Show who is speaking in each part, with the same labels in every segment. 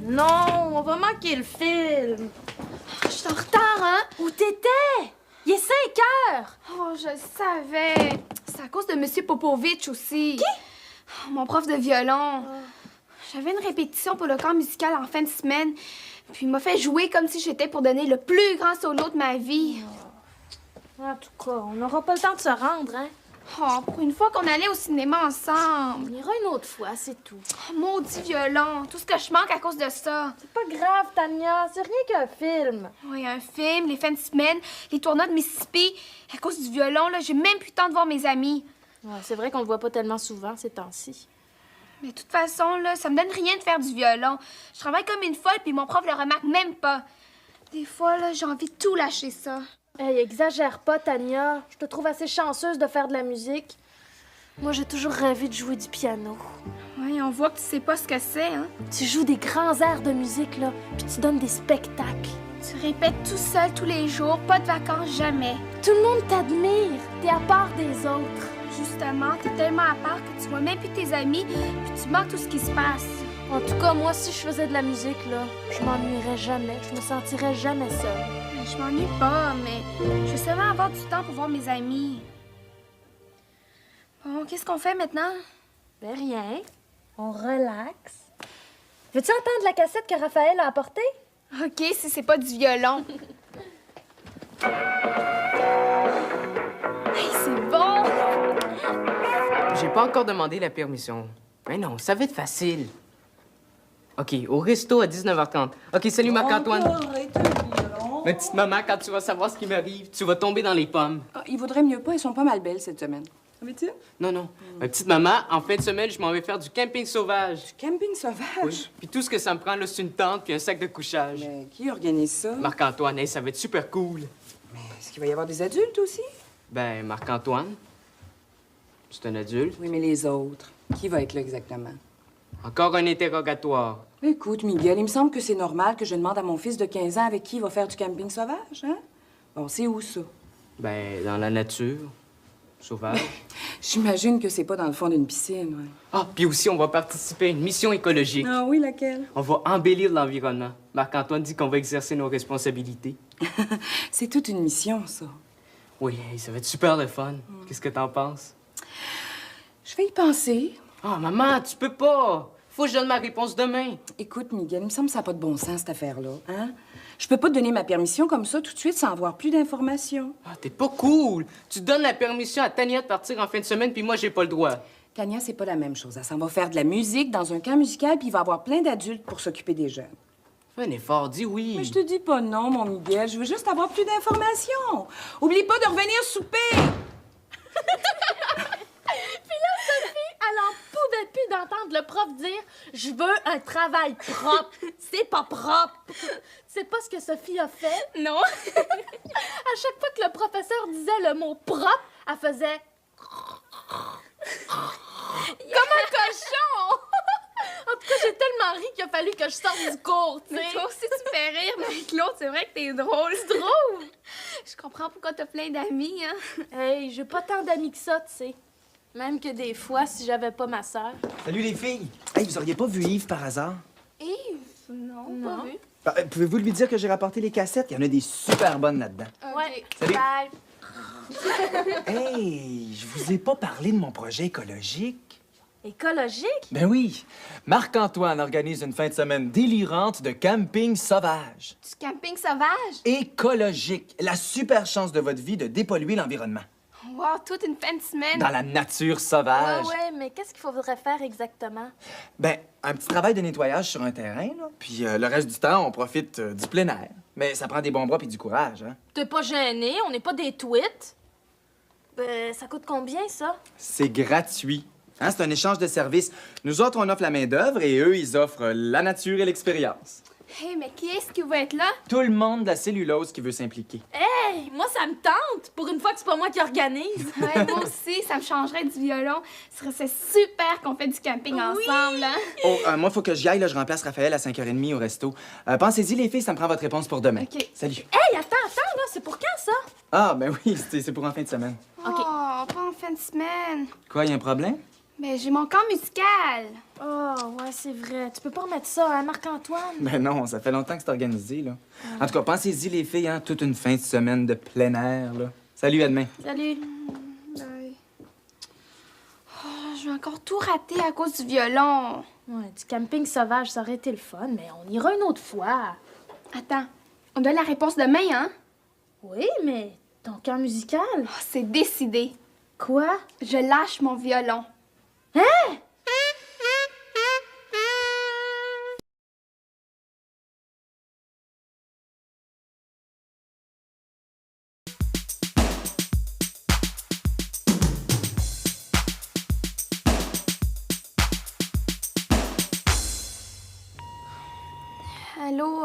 Speaker 1: Non, on va manquer le film.
Speaker 2: Je suis en retard, hein?
Speaker 1: Où t'étais? Il est 5 heures.
Speaker 2: Oh, je le savais. C'est à cause de Monsieur Popovitch aussi.
Speaker 1: Qui?
Speaker 2: Oh, mon prof de violon. J'avais une répétition pour le corps musical en fin de semaine. Puis il m'a fait jouer comme si j'étais pour donner le plus grand solo de ma vie.
Speaker 1: En tout cas, on n'aura pas le temps de se rendre, hein?
Speaker 2: Oh, pour une fois qu'on allait au cinéma ensemble.
Speaker 1: On ira une autre fois, c'est tout.
Speaker 2: Oh, maudit violon. Tout ce que je manque à cause de ça.
Speaker 1: C'est pas grave, Tania. C'est rien qu'un film.
Speaker 2: Oui, un film, les fins de semaine, les tournois de Mississippi. À cause du violon, là, j'ai même plus le temps de voir mes amis.
Speaker 1: Ouais, c'est vrai qu'on le voit pas tellement souvent ces temps-ci.
Speaker 2: Mais de toute façon, là, ça me donne rien de faire du violon. Je travaille comme une folle, puis mon prof le remarque même pas. Des fois, là, j'ai envie de tout lâcher ça.
Speaker 1: Hey, exagère pas, Tania. Je te trouve assez chanceuse de faire de la musique. Moi, j'ai toujours rêvé de jouer du piano.
Speaker 2: Oui, on voit que tu sais pas ce que c'est, hein?
Speaker 1: Tu joues des grands airs de musique, là, puis tu donnes des spectacles.
Speaker 2: Tu répètes tout seul tous les jours, pas de vacances, jamais.
Speaker 1: Tout le monde t'admire. T'es à part des autres.
Speaker 2: Justement, t'es tellement à part que tu vois même plus tes amis, puis tu manques tout ce qui se passe.
Speaker 1: En tout cas, moi, si je faisais de la musique, là, je m'ennuierais jamais. Je me sentirais jamais seule.
Speaker 2: Mais je m'ennuie pas, mais je veux seulement avoir du temps pour voir mes amis. Bon, qu'est-ce qu'on fait maintenant?
Speaker 1: Ben rien. On relaxe. Veux-tu entendre la cassette que Raphaël a apportée?
Speaker 2: OK, si c'est pas du violon. Hey, c'est bon!
Speaker 3: J'ai pas encore demandé la permission. Mais non, ça va être facile. OK, au resto à 19h30. OK, salut Marc-Antoine. Ma petite maman, quand tu vas savoir ce qui m'arrive, tu vas tomber dans les pommes.
Speaker 4: Ah, il vaudrait mieux pas, elles sont pas mal belles cette semaine. Savais-tu?
Speaker 3: Non, non. Ma petite maman, en fin de semaine, je m'en vais faire du camping sauvage.
Speaker 4: Camping sauvage?
Speaker 3: Oui. Puis tout ce que ça me prend, là, c'est une tente puis un sac de couchage.
Speaker 4: Mais qui organise ça?
Speaker 3: Marc-Antoine, hey, ça va être super cool.
Speaker 4: Mais est-ce qu'il va y avoir des adultes aussi?
Speaker 3: Ben, Marc-Antoine, c'est un adulte.
Speaker 4: Oui, mais les autres. Qui va être là exactement?
Speaker 3: Encore un interrogatoire.
Speaker 4: Écoute, Miguel, il me semble que c'est normal que je demande à mon fils de 15 ans avec qui il va faire du camping sauvage, hein? Bon, c'est où ça?
Speaker 3: Ben, dans la nature, sauvage.
Speaker 4: J'imagine que c'est pas dans le fond d'une piscine, ouais.
Speaker 3: Ah, puis aussi, on va participer à une mission écologique.
Speaker 4: Ah oui, laquelle?
Speaker 3: On va embellir l'environnement. Marc-Antoine dit qu'on va exercer nos responsabilités.
Speaker 4: C'est toute une mission, ça.
Speaker 3: Oui, hey, ça va être super le fun. Qu'est-ce que t'en penses?
Speaker 4: Je vais y penser.
Speaker 3: Ah, maman, tu peux pas! Faut que je donne ma réponse demain.
Speaker 4: Écoute, Miguel, il me semble que ça n'a pas de bon sens, cette affaire-là, hein? Je peux pas te donner ma permission comme ça tout de suite sans avoir plus d'informations.
Speaker 3: Ah, t'es pas cool! Tu donnes la permission à Tania de partir en fin de semaine, puis moi, j'ai pas le droit.
Speaker 4: Tania, c'est pas la même chose. Elle s'en va faire de la musique dans un camp musical, puis il va avoir plein d'adultes pour s'occuper des jeunes.
Speaker 3: Fais un effort, dis oui.
Speaker 4: Mais je te dis pas non, mon Miguel. Je veux juste avoir plus d'informations. Oublie pas de revenir souper!
Speaker 1: Elle en pouvait plus d'entendre le prof dire « Je veux un travail propre. » C'est pas propre. C'est pas ce que Sophie a fait.
Speaker 2: Non.
Speaker 1: À chaque fois que le professeur disait le mot « propre », elle faisait « Comme un cochon! » En tout cas, j'ai tellement ri qu'il a fallu que je sorte du cours, tu sais.
Speaker 2: Mais toi aussi, tu fais rire, mais Claude, c'est vrai que t'es drôle.
Speaker 1: C'est drôle!
Speaker 2: Je comprends pourquoi t'as plein d'amis, hein.
Speaker 1: Hey, j'ai pas tant d'amis que ça, tu sais. Même que des fois, si j'avais pas ma sœur.
Speaker 5: Salut les filles! Hey, vous auriez pas vu Yves par hasard?
Speaker 2: Yves? Non,
Speaker 1: Non.
Speaker 2: pas vu.
Speaker 5: Pouvez-vous lui dire que j'ai rapporté les cassettes? Il y en a des super bonnes là-dedans.
Speaker 1: Ouais.
Speaker 5: Salut.
Speaker 1: Bye.
Speaker 5: Hey, je vous ai pas parlé de mon projet écologique.
Speaker 1: Écologique?
Speaker 5: Ben oui, Marc-Antoine organise une fin de semaine délirante de camping sauvage.
Speaker 2: Du camping sauvage?
Speaker 5: Écologique, la super chance de votre vie de dépolluer l'environnement.
Speaker 2: Wow, toute une fin de semaine.
Speaker 5: Dans la nature sauvage.
Speaker 1: Ouais, mais qu'est-ce qu'il faudrait faire exactement?
Speaker 5: Ben, un petit travail de nettoyage sur un terrain, là. Puis le reste du temps, on profite du plein air. Mais ça prend des bons bras puis du courage, hein.
Speaker 1: T'es pas gêné, on n'est pas des tweets. Ben, ça coûte combien, ça?
Speaker 5: C'est gratuit. Hein, c'est un échange de services. Nous autres, on offre la main-d'œuvre et eux, ils offrent la nature et l'expérience.
Speaker 2: Hey, mais qui est-ce qui va être là?
Speaker 5: Tout le monde de la cellulose qui veut s'impliquer.
Speaker 1: Hey, moi, ça me tente! Pour une fois que c'est pas moi qui organise.
Speaker 2: Ouais, moi aussi, ça me changerait du violon. C'est super qu'on fait du camping ensemble, hein?
Speaker 5: Oh, moi, faut que j'y aille, là. Je remplace Raphaël à 5h30 au resto. Pensez-y, les filles, ça me prend votre réponse pour demain.
Speaker 2: OK.
Speaker 5: Salut.
Speaker 1: Hey, attends, là, c'est pour quand, ça?
Speaker 5: Ah, ben oui, c'est pour en fin de semaine.
Speaker 1: OK.
Speaker 2: Oh, pas en fin de semaine.
Speaker 5: Quoi, y a un problème?
Speaker 2: Mais j'ai mon camp musical.
Speaker 1: Oh, ouais, c'est vrai. Tu peux pas remettre ça, hein, Marc-Antoine?
Speaker 5: Ben non, ça fait longtemps que c'est organisé, là. En tout cas, pensez-y, les filles, hein, toute une fin de semaine de plein air, là. Salut, à demain.
Speaker 1: Salut.
Speaker 2: Bye. Oh, je vais encore tout rater à cause du violon.
Speaker 1: Ouais, du camping sauvage, ça aurait été le fun, mais on ira une autre fois.
Speaker 2: Attends, on donne la réponse demain, hein?
Speaker 1: Oui, mais ton camp musical?
Speaker 2: Oh, c'est décidé.
Speaker 1: Quoi?
Speaker 2: Je lâche mon violon.
Speaker 1: Hein?
Speaker 2: Allô,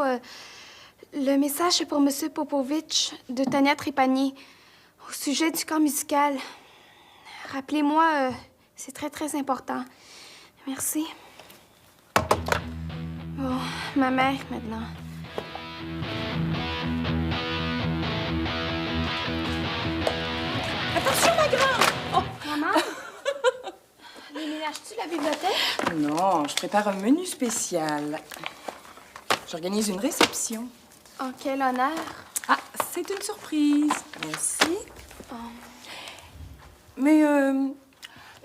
Speaker 2: le message est pour Monsieur Popovitch de Tania Trépanier au sujet du camp musical. Rappelez-moi, c'est très, très important. Merci. Bon, ma mère, maintenant.
Speaker 4: Attention, ma grande!
Speaker 2: Oh, maman? Déménages-tu la bibliothèque?
Speaker 4: Non, je prépare un menu spécial. J'organise une réception.
Speaker 2: En quel honneur?
Speaker 4: Ah, c'est une surprise. Merci. Mais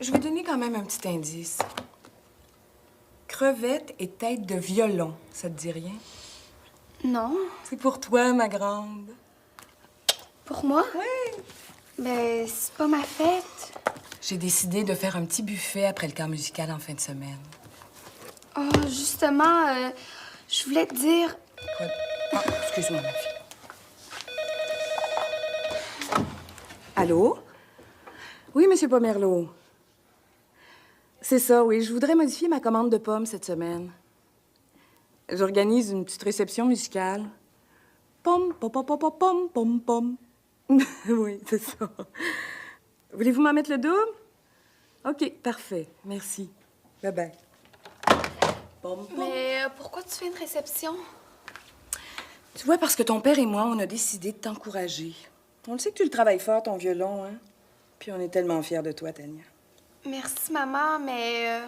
Speaker 4: je vais donner quand même un petit indice. Crevette et tête de violon, ça te dit rien?
Speaker 2: Non.
Speaker 4: C'est pour toi, ma grande.
Speaker 2: Pour moi?
Speaker 4: Oui.
Speaker 2: Ben, c'est pas ma fête.
Speaker 4: J'ai décidé de faire un petit buffet après le camp musical en fin de semaine.
Speaker 2: Oh, justement, je voulais te dire...
Speaker 4: Quoi? Ah, excuse-moi, ma fille. Allô? Oui, Monsieur Pomerleau. C'est ça, oui. Je voudrais modifier ma commande de pommes cette semaine. J'organise une petite réception musicale. Pom, pom, pom, pom, pom, pom, pom. Oui, c'est ça. Voulez-vous m'en mettre le double? OK, parfait. Merci. Bye-bye. Pom, pom.
Speaker 2: Mais pourquoi tu fais une réception?
Speaker 4: Tu vois, parce que ton père et moi, on a décidé de t'encourager. On le sait que tu le travailles fort, ton violon, hein? Puis on est tellement fiers de toi, Tania.
Speaker 2: Merci, maman, mais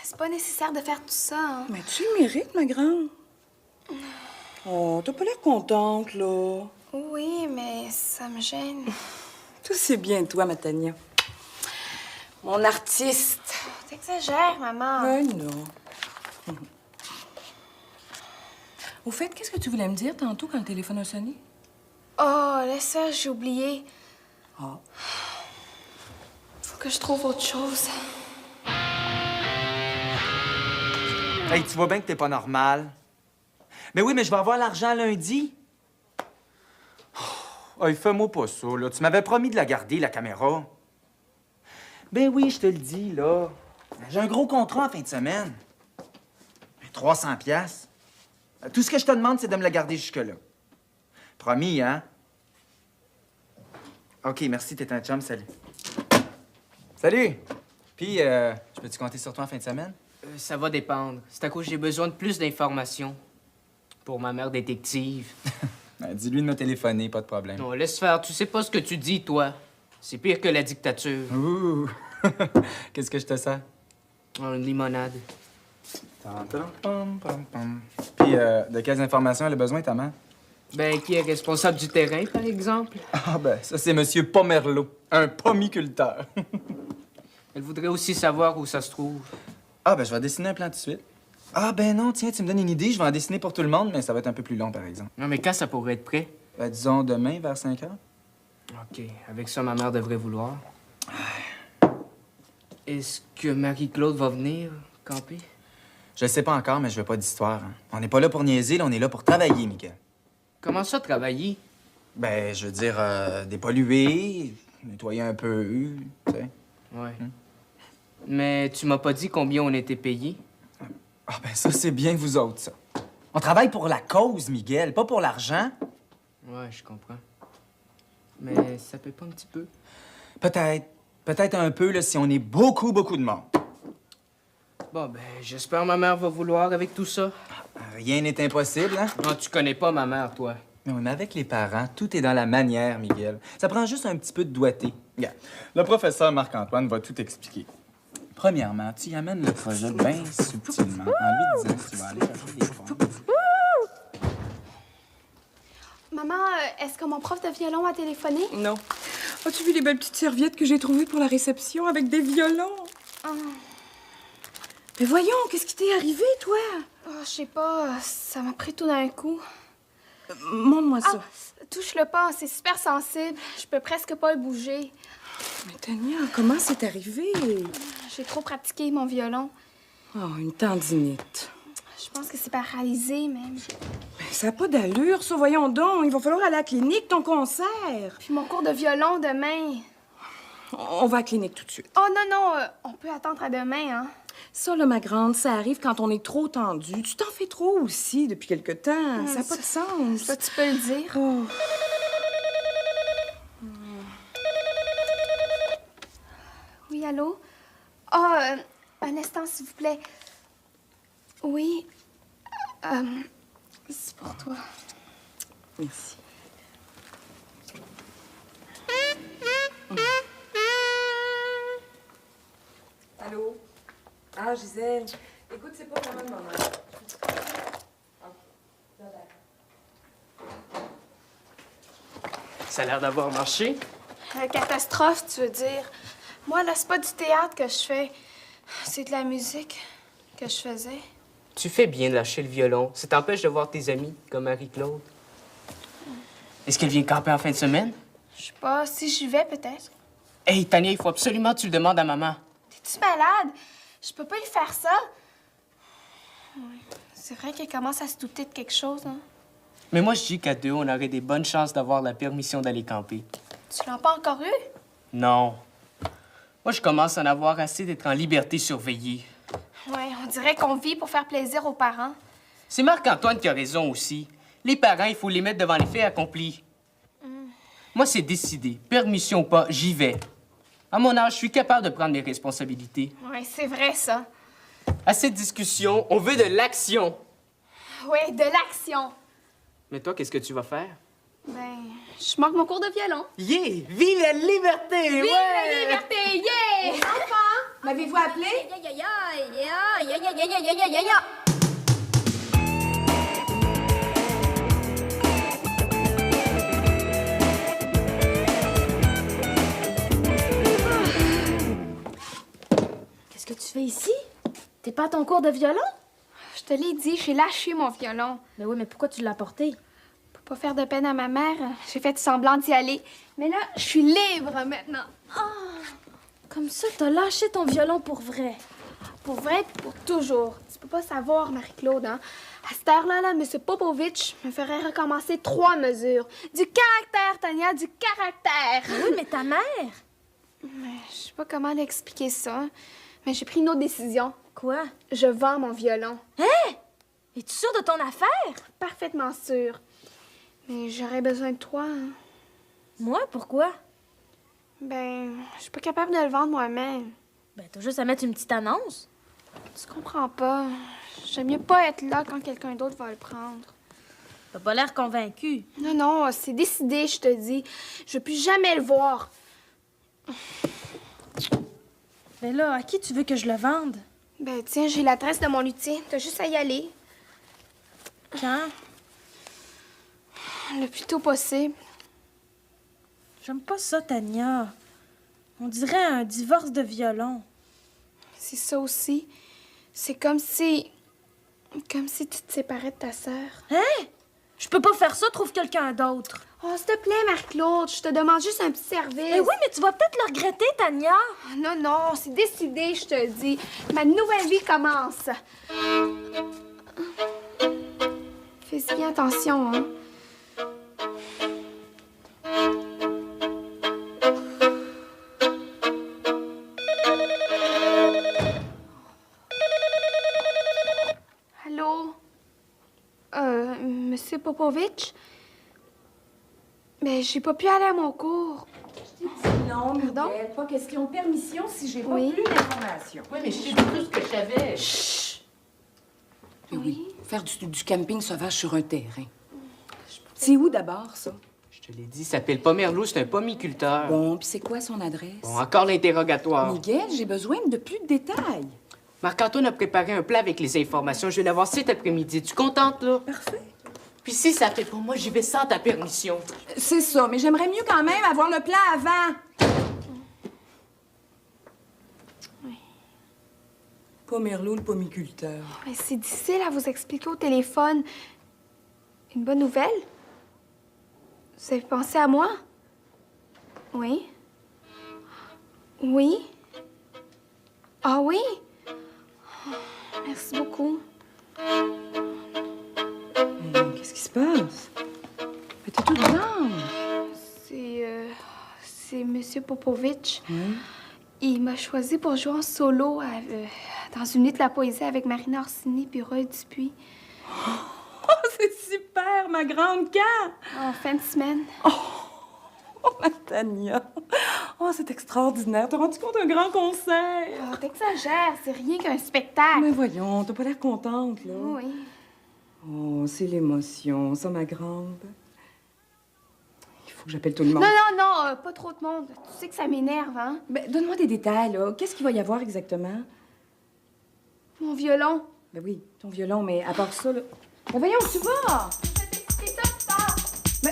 Speaker 2: c'est pas nécessaire de faire tout ça, hein.
Speaker 4: Mais tu le mérites, ma grande. Oh, t'as pas l'air contente, là.
Speaker 2: Oui, mais ça me gêne.
Speaker 4: Tout c'est bien, toi, ma Tania. Mon artiste.
Speaker 2: T'exagères, maman.
Speaker 4: Non. Au fait, qu'est-ce que tu voulais me dire tantôt quand le téléphone a sonné?
Speaker 2: Oh, laisse ça, j'ai oublié.
Speaker 4: Ah.
Speaker 2: Faut que je trouve autre chose.
Speaker 5: Hey, tu vois bien que t'es pas normal. Mais oui, mais je vais avoir l'argent lundi. Oh, hey, fais-moi pas ça, là. Tu m'avais promis de la garder, la caméra. Ben oui, je te le dis, là. J'ai un gros contrat en fin de semaine. 300 piastres. Tout ce que je te demande, c'est de me la garder jusque-là. Promis, hein? OK, merci, t'es un chum, salut. Salut! Puis, je peux-tu compter sur toi en fin de semaine?
Speaker 3: Ça va dépendre. C'est à cause que j'ai besoin de plus d'informations. Pour ma mère détective.
Speaker 5: Dis-lui de me téléphoner, pas de problème.
Speaker 3: Non, laisse faire. Tu sais pas ce que tu dis, toi. C'est pire que la dictature.
Speaker 5: Ouh! Qu'est-ce que je te sers?
Speaker 3: Oh, une limonade.
Speaker 5: Puis, de quelles informations elle a besoin, ta mère?
Speaker 3: Ben, qui est responsable du terrain, par exemple?
Speaker 5: Ah, ben, ça, c'est Monsieur Pomerleau, un pommiculteur.
Speaker 3: Elle voudrait aussi savoir où ça se trouve.
Speaker 5: Ah, ben, je vais dessiner un plan tout de suite. Ah, ben non, tiens, tu me donnes une idée, je vais en dessiner pour tout le monde, mais ça va être un peu plus long, par exemple.
Speaker 3: Non, mais quand ça pourrait être prêt?
Speaker 5: Ben, disons demain, vers 5 heures.
Speaker 3: OK. Avec ça, ma mère devrait vouloir. Est-ce que Marie-Claude va venir camper?
Speaker 5: Je sais pas encore, mais je veux pas d'histoire. Hein. On n'est pas là pour niaiser, là, on est là pour travailler, Miguel.
Speaker 3: Comment ça, travailler?
Speaker 5: Ben, je veux dire, dépolluer, nettoyer un peu, tu sais.
Speaker 3: Ouais. Mais tu m'as pas dit combien on était payé?
Speaker 5: Ah, ben ça, c'est bien vous autres, ça. On travaille pour la cause, Miguel, pas pour l'argent.
Speaker 3: Ouais, je comprends. Mais ça paie pas un petit peu?
Speaker 5: Peut-être. Peut-être un peu, là, si on est beaucoup, beaucoup de monde.
Speaker 3: Bon, ben, j'espère que ma mère va vouloir avec tout ça.
Speaker 5: Rien n'est impossible, hein?
Speaker 3: Non, tu connais pas ma mère, toi.
Speaker 5: Mais oui, mais avec les parents, tout est dans la manière, Miguel. Ça prend juste un petit peu de doigté. Regarde, le professeur Marc-Antoine va tout expliquer. Premièrement, tu y amènes le projet bien subtilement en lui disant que tu vas aller chercher des pommes.
Speaker 2: Maman, est-ce que mon prof de violon a téléphoné?
Speaker 4: Non. As-tu vu les belles petites serviettes que j'ai trouvées pour la réception avec des violons? Mais voyons, qu'est-ce qui t'est arrivé, toi?
Speaker 2: Oh, je sais pas, ça m'a pris tout d'un coup.
Speaker 4: Montre-moi ça.
Speaker 2: Touche-le pas, c'est super sensible. Je peux presque pas le bouger.
Speaker 4: Mais Tania, comment c'est arrivé?
Speaker 2: J'ai trop pratiqué mon violon.
Speaker 4: Oh, une tendinite.
Speaker 2: Je pense que c'est paralysé, même.
Speaker 4: Mais ça n'a pas d'allure, ça. Voyons donc. Il va falloir aller à la clinique, ton concert.
Speaker 2: Puis mon cours de violon demain.
Speaker 4: On va à la clinique tout de suite.
Speaker 2: Oh non, on peut attendre à demain, hein?
Speaker 4: Ça, là, ma grande, ça arrive quand on est trop tendu. Tu t'en fais trop aussi depuis quelque temps. Ça n'a pas de sens.
Speaker 2: Ça, tu peux le dire.
Speaker 4: Oh.
Speaker 2: Oui, allô? Ah, un instant, s'il vous plaît. Oui. C'est pour toi.
Speaker 4: Merci. Allô? Ah, Gisèle. Écoute, c'est pas vraiment le moment.
Speaker 3: Ça a l'air d'avoir marché.
Speaker 2: Catastrophe, tu veux dire? Moi, là, c'est pas du théâtre que je fais. C'est de la musique que je faisais.
Speaker 3: Tu fais bien de lâcher le violon. Ça t'empêche de voir tes amis, comme Marie-Claude. Est-ce qu'elle vient camper en fin de semaine?
Speaker 2: Je sais pas, si j'y vais, peut-être.
Speaker 3: Hey, Tania, il faut absolument que tu le demandes à maman.
Speaker 2: T'es-tu malade? Je peux pas lui faire ça. Ouais. C'est vrai qu'elle commence à se douter de quelque chose, hein?
Speaker 3: Mais moi, je dis qu'à deux, on aurait des bonnes chances d'avoir la permission d'aller camper.
Speaker 2: Tu l'as pas encore eu?
Speaker 3: Non. Moi, je commence à en avoir assez d'être en liberté surveillée.
Speaker 2: Ouais, on dirait qu'on vit pour faire plaisir aux parents.
Speaker 3: C'est Marc-Antoine qui a raison aussi. Les parents, il faut les mettre devant les faits accomplis. Moi, c'est décidé. Permission ou pas, j'y vais. À mon âge, je suis capable de prendre mes responsabilités.
Speaker 2: Ouais, c'est vrai, ça.
Speaker 3: À cette discussion, on veut de l'action.
Speaker 2: Ouais, de l'action.
Speaker 3: Mais toi, qu'est-ce que tu vas faire?
Speaker 2: Ben, je manque mon cours de violon.
Speaker 3: Yeah! Vive la liberté!
Speaker 2: Vive la liberté! Yeah!
Speaker 4: M'avez-vous appelé?
Speaker 1: Qu'est-ce que tu fais ici? T'es pas à ton cours de violon?
Speaker 2: Je te l'ai dit, j'ai lâché mon violon.
Speaker 1: Ben oui, mais pourquoi tu l'as porté?
Speaker 2: Pour pas faire de peine à ma mère, j'ai fait semblant d'y aller. Mais là, je suis libre maintenant.
Speaker 1: Comme ça, t'as lâché ton violon pour vrai.
Speaker 2: Pour vrai puis pour toujours. Tu peux pas savoir, Marie-Claude, hein? À cette heure-là, là, M. Popovitch me ferait recommencer 3 mesures. Du caractère, Tania, du caractère!
Speaker 1: Oui, mais ta mère!
Speaker 2: Mais je sais pas comment l'expliquer ça, mais j'ai pris une autre décision.
Speaker 1: Quoi?
Speaker 2: Je vends mon violon.
Speaker 1: Es-tu sûre de ton affaire?
Speaker 2: Parfaitement sûre. Mais j'aurais besoin de toi, hein?
Speaker 1: Moi, pourquoi?
Speaker 2: Ben, je suis pas capable de le vendre moi-même.
Speaker 1: Ben, t'as juste à mettre une petite annonce.
Speaker 2: Tu comprends pas. J'aime mieux pas être là quand quelqu'un d'autre va le prendre.
Speaker 1: T'as pas l'air convaincu.
Speaker 2: Non, non, c'est décidé, je te dis. Je veux plus jamais le voir.
Speaker 1: Ben là, à qui tu veux que je le vende?
Speaker 2: Ben, tiens, j'ai l'adresse de mon luthier. T'as juste à y aller.
Speaker 1: Quand?
Speaker 2: Le plus tôt possible.
Speaker 1: J'aime pas ça, Tania. On dirait un divorce de violon.
Speaker 2: C'est ça aussi. C'est comme si... Comme si tu te séparais de ta sœur.
Speaker 1: Hein? Je peux pas faire ça, trouve quelqu'un d'autre.
Speaker 2: Oh, s'il te plaît, Marie-Claude, je te demande juste un petit service.
Speaker 1: Mais oui, mais tu vas peut-être le regretter, Tania.
Speaker 2: Non, non, c'est décidé, je te dis. Ma nouvelle vie commence. Fais bien attention, hein. Allô? Monsieur Popovitch? Mais j'ai pas pu aller à mon cours.
Speaker 4: Non,
Speaker 2: Pardon?
Speaker 4: Miguel, pas question de permission si j'ai pas
Speaker 2: Oui.
Speaker 4: plus d'informations.
Speaker 3: Oui, mais je sais tout ce que je savais.
Speaker 4: Oui. Faire du camping sauvage sur un terrain. C'est où d'abord, ça?
Speaker 3: Je Je te l'ai dit, il s'appelle pas Merlot, c'est un pommiculteur.
Speaker 4: Bon, puis c'est quoi son adresse?
Speaker 3: Bon, encore l'interrogatoire.
Speaker 4: Miguel, j'ai besoin de plus de détails.
Speaker 3: Marc-Antoine a préparé un plat avec les informations. Je vais l'avoir cet après-midi. Tu contente, là?
Speaker 4: Parfait.
Speaker 3: Puis si ça fait pour moi, j'y vais sans ta permission.
Speaker 4: C'est ça, mais j'aimerais mieux quand même avoir le plan avant.
Speaker 2: Oui.
Speaker 4: Pas Merlot, le pommiculteur.
Speaker 2: Mais c'est difficile à vous expliquer au téléphone. Une bonne nouvelle? Vous avez pensé à moi? Oui? Oui? Ah oui? Oh, merci beaucoup.
Speaker 4: Qu'est-ce qui se passe? Mais t'es toute blanche.
Speaker 2: C'est Monsieur Popovitch.
Speaker 4: Oui.
Speaker 2: Il m'a choisi pour jouer en solo dans une nuit de la poésie avec Marina Orsini puis Roy Dupuis.
Speaker 4: Oh, c'est super, ma grande quand?
Speaker 2: En fin de semaine.
Speaker 4: Oh, ma Tania. Oh, c'est extraordinaire. T'as rendu compte d'un grand concert?
Speaker 2: Oh, t'exagères, c'est rien qu'un spectacle.
Speaker 4: Mais voyons, t'as pas l'air contente, là.
Speaker 2: Oui.
Speaker 4: Oh, c'est l'émotion, ça, ma grande. Il faut que j'appelle tout le monde.
Speaker 2: Non, pas trop de monde. Tu sais que ça m'énerve, hein?
Speaker 4: Ben, donne-moi des détails, là. Qu'est-ce qu'il va y avoir exactement?
Speaker 2: Mon violon.
Speaker 4: Ben oui, ton violon, mais à part ça, là... Ben voyons, tu vas!
Speaker 2: C'est ça, plus tard.
Speaker 4: Mais...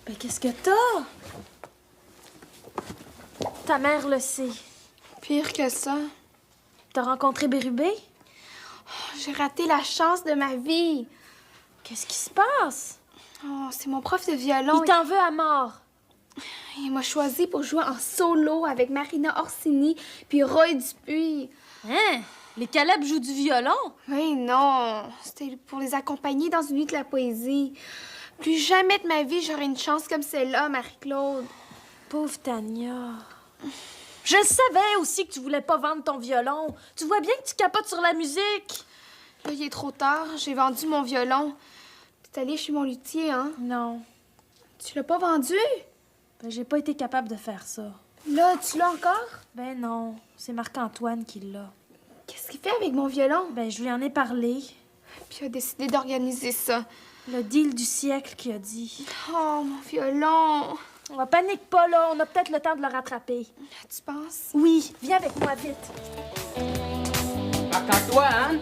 Speaker 1: Ben, qu'est-ce que t'as? Ta mère le sait.
Speaker 2: Pire que ça.
Speaker 1: T'as rencontré Bérubé?
Speaker 2: J'ai raté la chance de ma vie.
Speaker 1: Qu'est-ce qui se passe?
Speaker 2: Oh, c'est mon prof de violon.
Speaker 1: Il t'en veut à mort.
Speaker 2: Il m'a choisi pour jouer en solo avec Marina Orsini puis Roy Dupuis.
Speaker 1: Hein? Les Caleb jouent du violon?
Speaker 2: Oui, non. C'était pour les accompagner dans une nuit de la poésie. Plus jamais de ma vie, j'aurais une chance comme celle-là, Marie-Claude.
Speaker 1: Pauvre Tania. Je savais aussi que tu voulais pas vendre ton violon. Tu vois bien que tu capotes sur la musique.
Speaker 2: Là, il est trop tard. J'ai vendu mon violon. T'es allé chez mon luthier, hein?
Speaker 1: Non.
Speaker 2: Tu l'as pas vendu?
Speaker 1: Ben, j'ai pas été capable de faire ça.
Speaker 2: Là, tu l'as encore?
Speaker 1: Ben non, c'est Marc-Antoine qui l'a.
Speaker 2: Qu'est-ce qu'il fait avec mon violon?
Speaker 1: Ben, je lui en ai parlé.
Speaker 2: Puis il a décidé d'organiser ça.
Speaker 1: Le deal du siècle qui a dit.
Speaker 2: Oh, mon violon!
Speaker 1: On va panique pas, là. On a peut-être le temps de le rattraper.
Speaker 2: Tu penses?
Speaker 1: Oui, viens avec moi, vite.
Speaker 3: Marc-Antoine!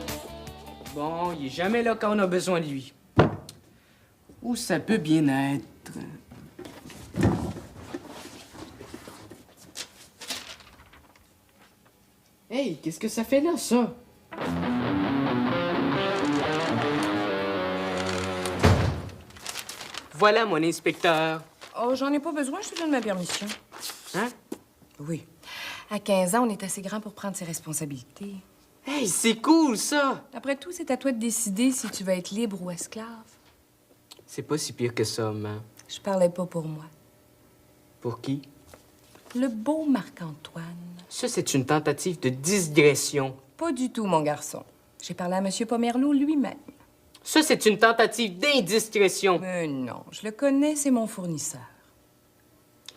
Speaker 3: Bon, il est jamais là quand on a besoin de lui. Où ça peut bien être? Hey, qu'est-ce que ça fait là, ça? Voilà, mon inspecteur.
Speaker 4: Oh, j'en ai pas besoin, je te donne ma permission.
Speaker 3: Hein?
Speaker 4: Oui. À 15 ans, on est assez grand pour prendre ses responsabilités.
Speaker 3: Hey, c'est cool, ça!
Speaker 4: Après tout, c'est à toi de décider si tu vas être libre ou esclave.
Speaker 3: C'est pas si pire que ça, maman.
Speaker 4: Je parlais pas pour moi.
Speaker 3: Pour qui?
Speaker 4: Le beau Marc-Antoine.
Speaker 3: Ça, c'est une tentative de digression.
Speaker 4: Pas du tout, mon garçon. J'ai parlé à M. Pomerleau lui-même.
Speaker 3: Ça, c'est une tentative d'indiscrétion.
Speaker 4: Mais non, je le connais, c'est mon fournisseur.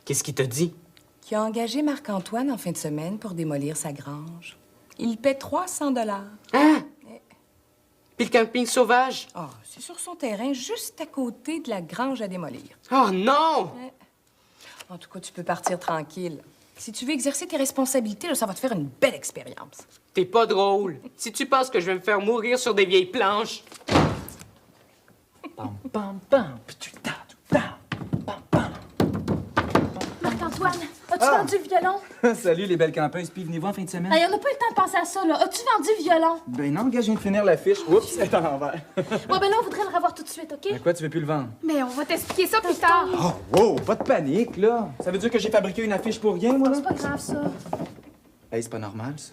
Speaker 3: Qu'est-ce qu'il t'a dit?
Speaker 4: Qui a engagé Marc-Antoine en fin de semaine pour démolir sa grange. Il paie 300 $.
Speaker 3: Hein? Puis le camping sauvage?
Speaker 4: Ah, c'est sur son terrain, juste à côté de la grange à démolir.
Speaker 3: Oh non!
Speaker 4: En tout cas, tu peux partir tranquille. Si tu veux exercer tes responsabilités, là, ça va te faire une belle expérience.
Speaker 3: T'es pas drôle. Si tu penses que je vais me faire mourir sur des vieilles planches...
Speaker 5: Pam, pam, pam.
Speaker 1: Marc-Antoine, as-tu vendu le violon?
Speaker 5: Salut, les belles campeuses. Puis venez-vous en fin de semaine?
Speaker 1: Hey, on n'a pas eu le temps de penser à ça, là. As-tu vendu le violon?
Speaker 5: Ben non, gars, je viens de finir l'affiche. Oups, c'est à l'envers.
Speaker 1: Bon, ben là, on voudrait le revoir tout de suite, OK?
Speaker 5: Mais quoi, tu veux plus le vendre?
Speaker 2: Mais on va t'expliquer ça plus tard.
Speaker 5: Oh, wow, pas de panique, là. Ça veut dire que j'ai fabriqué une affiche pour rien, moi, là?
Speaker 1: C'est pas grave, ça.
Speaker 5: Hey, c'est pas normal, ça.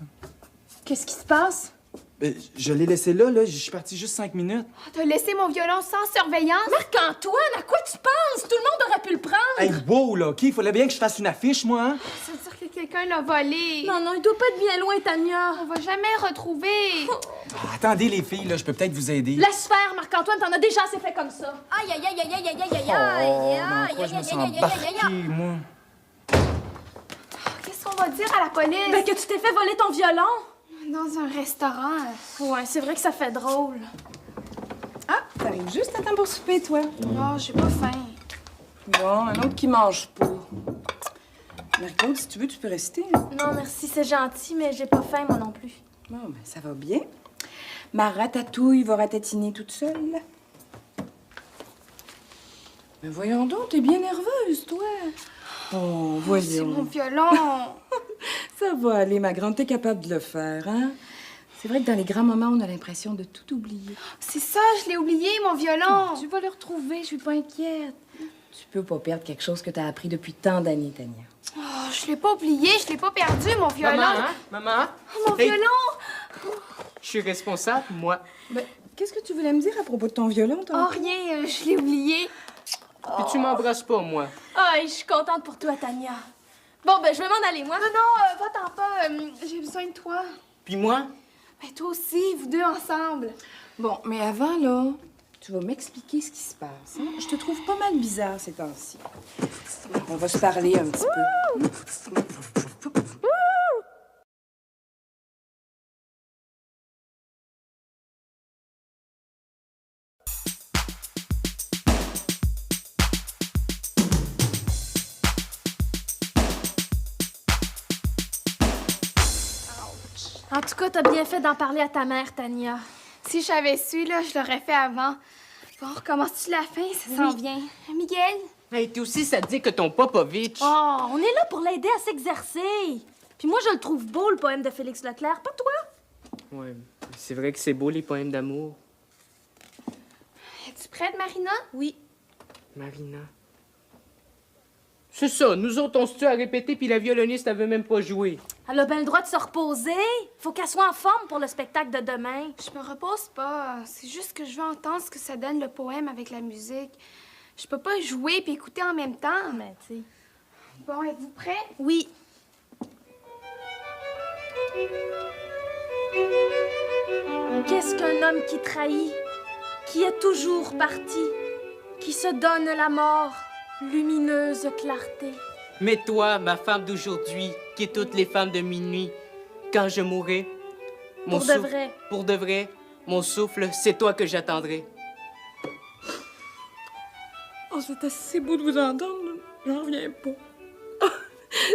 Speaker 1: Qu'est-ce qui se passe?
Speaker 5: Ben, je l'ai laissé là, je suis parti juste 5 minutes.
Speaker 2: T'as laissé mon violon sans surveillance?
Speaker 1: Marc-Antoine, à quoi tu penses? Tout le monde aurait pu le prendre.
Speaker 5: Hey, wow, là, OK, il fallait bien que je fasse une affiche, moi, hein?
Speaker 2: Ça veut dire que quelqu'un quelqu'un l'a volé.
Speaker 1: Non, non, il doit pas être bien loin, Tania.
Speaker 2: On va jamais le retrouver.
Speaker 5: Ah, attendez, les filles, là, je peux peut-être vous aider.
Speaker 1: Laisse faire, Marc-Antoine, t'en as déjà assez fait comme ça.
Speaker 6: Aïe, aïe, aïe, aïe, aïe, aïe, aïe,
Speaker 5: Oh,
Speaker 6: aïe,
Speaker 5: dans quoi je me sens
Speaker 6: aïe, aïe,
Speaker 5: embarqué, moi?
Speaker 2: Qu'est-ce qu'on va dire à la police?
Speaker 1: Ben, que tu t'es fait voler ton violon.
Speaker 2: Dans un restaurant.
Speaker 1: Ouais, c'est vrai que ça fait drôle.
Speaker 4: Ah, t'arrives juste à temps pour souper, toi.
Speaker 2: Oh, j'ai pas faim.
Speaker 4: Bon, un autre qui mange pas. Marie-Claude, si tu veux, tu peux rester. Hein.
Speaker 1: Non, merci, c'est gentil, mais j'ai pas faim, moi non plus.
Speaker 4: Bon, ben, ça va bien. Ma ratatouille va ratatiner toute seule. Mais voyons donc, t'es bien nerveuse, toi. Oh,
Speaker 2: C'est mon
Speaker 4: voyons.
Speaker 2: violon.
Speaker 4: Ça va aller, ma grande, t'es capable de le faire, hein? C'est vrai que dans les grands moments, on a l'impression de tout oublier.
Speaker 2: C'est ça, je l'ai oublié, mon violon.
Speaker 4: Tu vas le retrouver, je suis pas inquiète. Tu peux pas perdre quelque chose que t'as appris depuis tant d'années, Tania.
Speaker 2: Oh, je l'ai pas oublié, je l'ai pas perdu, mon violon.
Speaker 3: Maman, hein? Maman?
Speaker 2: Oh, mon
Speaker 3: Hey,
Speaker 2: violon.
Speaker 3: je suis responsable, moi.
Speaker 4: Ben, qu'est-ce que tu voulais me dire à propos de ton violon,
Speaker 2: Oh,
Speaker 4: toi?
Speaker 2: rien, je l'ai oublié.
Speaker 3: Puis tu m'embrasses pas, moi.
Speaker 1: Ah, je suis contente pour toi, Tania. Bon, ben, je vais m'en aller, moi.
Speaker 2: Non, va-t'en pas, j'ai besoin de toi.
Speaker 3: Puis moi?
Speaker 2: Mais toi aussi, vous deux ensemble.
Speaker 4: Bon, mais avant, là, tu vas m'expliquer ce qui se passe. Hein? Je te trouve pas mal bizarre ces temps-ci. On va se parler un petit peu.
Speaker 1: En tout cas, t'as bien fait d'en parler à ta mère, Tania.
Speaker 2: Si j'avais su, là, je l'aurais fait avant. Bon, recommences-tu la fin? Ça s'en vient. Miguel?
Speaker 3: Hey, toi aussi, ça te dit que ton Popovitch...
Speaker 1: Oh, on est là pour l'aider à s'exercer. Puis moi, je le trouve beau, le poème de Félix Leclerc, pas toi?
Speaker 3: Ouais, c'est vrai que c'est beau, les poèmes d'amour.
Speaker 2: Es-tu prête, Marina?
Speaker 1: Oui.
Speaker 3: Marina. C'est ça, nous autres, on se tue à répéter, puis la violoniste, elle veut même pas jouer.
Speaker 1: Elle a bien le droit de se reposer. Faut qu'elle soit en forme pour le spectacle de demain.
Speaker 2: Je me repose pas. C'est juste que je veux entendre ce que ça donne le poème avec la musique. Je peux pas jouer puis écouter en même temps.
Speaker 1: Mais tu sais.
Speaker 2: Bon, êtes-vous prêts?
Speaker 1: Oui. Qu'est-ce qu'un homme qui trahit, qui est toujours parti, qui se donne la mort, lumineuse clarté?
Speaker 3: Mais toi, ma femme d'aujourd'hui, qui est toutes les femmes de minuit, quand je mourrai, mon
Speaker 1: Pour de
Speaker 3: souffle-
Speaker 1: vrai.
Speaker 3: Pour de vrai, mon souffle, c'est toi que j'attendrai.
Speaker 4: Oh, c'est assez beau de vous entendre, là. J'en reviens pas.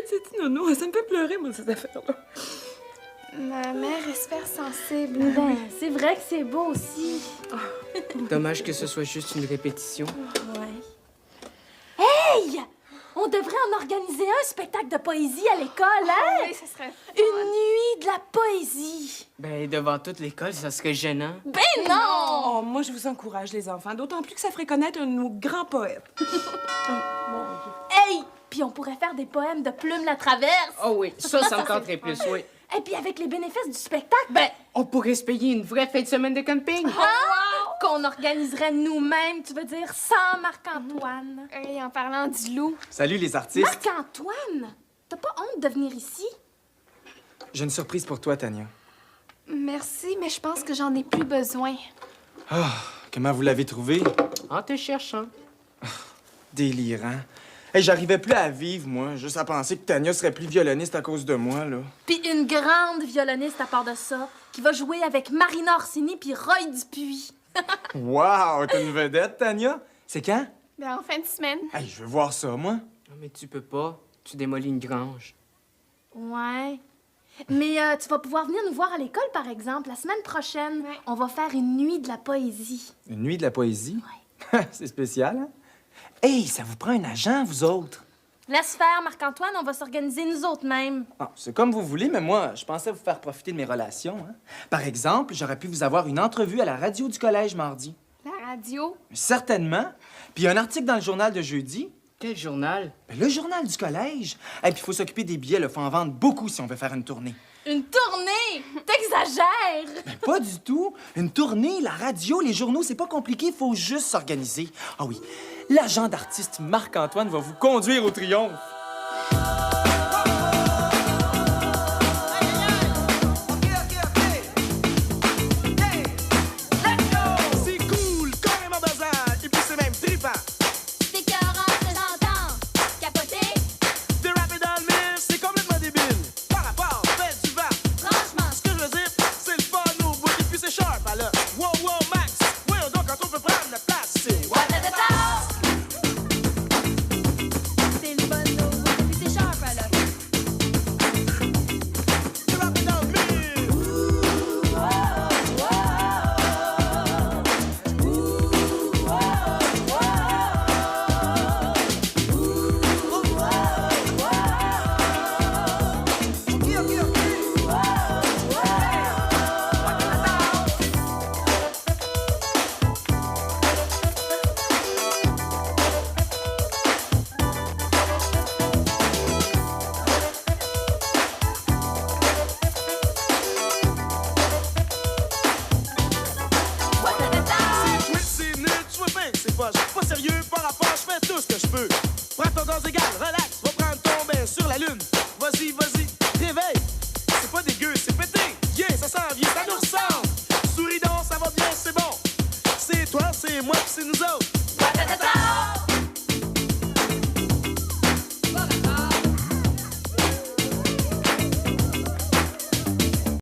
Speaker 4: C'est nono, ça me fait pleurer, moi, cette affaire-là.
Speaker 2: Ma mère est super sensible.
Speaker 1: Ben, c'est vrai que c'est beau aussi.
Speaker 3: Dommage que ce soit juste une répétition.
Speaker 1: Ouais. Hey! On devrait en organiser un spectacle de poésie à l'école, hein?
Speaker 2: Oui, ça serait
Speaker 1: Une nuit de la poésie.
Speaker 3: Ben, devant toute l'école, ça serait gênant.
Speaker 1: Ben non!
Speaker 4: Oh, moi, je vous encourage, les enfants, d'autant plus que ça ferait connaître un de nos grands poètes.
Speaker 1: Hey! Puis on pourrait faire des poèmes de Plume la Traverse.
Speaker 3: Oh oui, ça me tenterait plus, oui.
Speaker 1: Et puis avec les bénéfices du spectacle, ben,
Speaker 3: On pourrait se payer une vraie fin de semaine de camping.
Speaker 1: qu'on organiserait nous-mêmes, tu veux dire, sans Marc-Antoine.
Speaker 2: Et en parlant du loup,
Speaker 5: Salut, les artistes.
Speaker 1: Marc-Antoine? T'as pas honte de venir ici?
Speaker 5: J'ai une surprise pour toi, Tania.
Speaker 2: merci, mais je pense que j'en ai plus besoin.
Speaker 5: Ah, comment vous l'avez trouvé?
Speaker 3: En te cherchant.
Speaker 5: Délirant. Hey, j'arrivais plus à vivre, moi, juste à penser que Tania serait plus violoniste à cause de moi, là.
Speaker 1: Puis une grande violoniste à part de ça, qui va jouer avec Marina Orsini puis Roy Dupuis.
Speaker 5: Wow, t'es une vedette, Tania. C'est quand?
Speaker 2: Ben, en fin de semaine.
Speaker 5: Hey, je veux voir ça, moi.
Speaker 3: Non, mais tu peux pas. Tu démolis une grange.
Speaker 1: Ouais. Mais tu vas pouvoir venir nous voir à l'école, par exemple, la semaine prochaine.
Speaker 2: Ouais.
Speaker 1: On va faire une nuit de la poésie.
Speaker 5: Une nuit de la poésie? C'est spécial, hein? Hey, ça vous prend un agent, vous autres?
Speaker 1: Laisse faire, Marc-Antoine, on va s'organiser nous autres mêmes.
Speaker 5: Ah, c'est comme vous voulez, mais moi, je pensais vous faire profiter de mes relations. Hein? Par exemple, j'aurais pu vous avoir une entrevue à la radio du collège mardi.
Speaker 2: La radio.
Speaker 5: Certainement. Puis un article dans le journal de jeudi.
Speaker 3: Quel journal?
Speaker 5: Ben, le journal du collège. Et puis il faut s'occuper des billets, il faut en vendre beaucoup si on veut faire une tournée.
Speaker 1: Une tournée? T'exagères!
Speaker 5: Ben, pas du tout. Une tournée, la radio, les journaux, c'est pas compliqué, il faut juste s'organiser. Ah oui, l'agent d'artiste Marc-Antoine va vous conduire au triomphe.
Speaker 6: puissance égale, relax, va prendre ton bain sur la lune. Vas-y, réveille. C'est pas dégueu, c'est pété. Yeah, ça s'en vient, ça nous ressemble. Souris donc, ça va bien, c'est bon. C'est toi, c'est moi, pis c'est nous autres.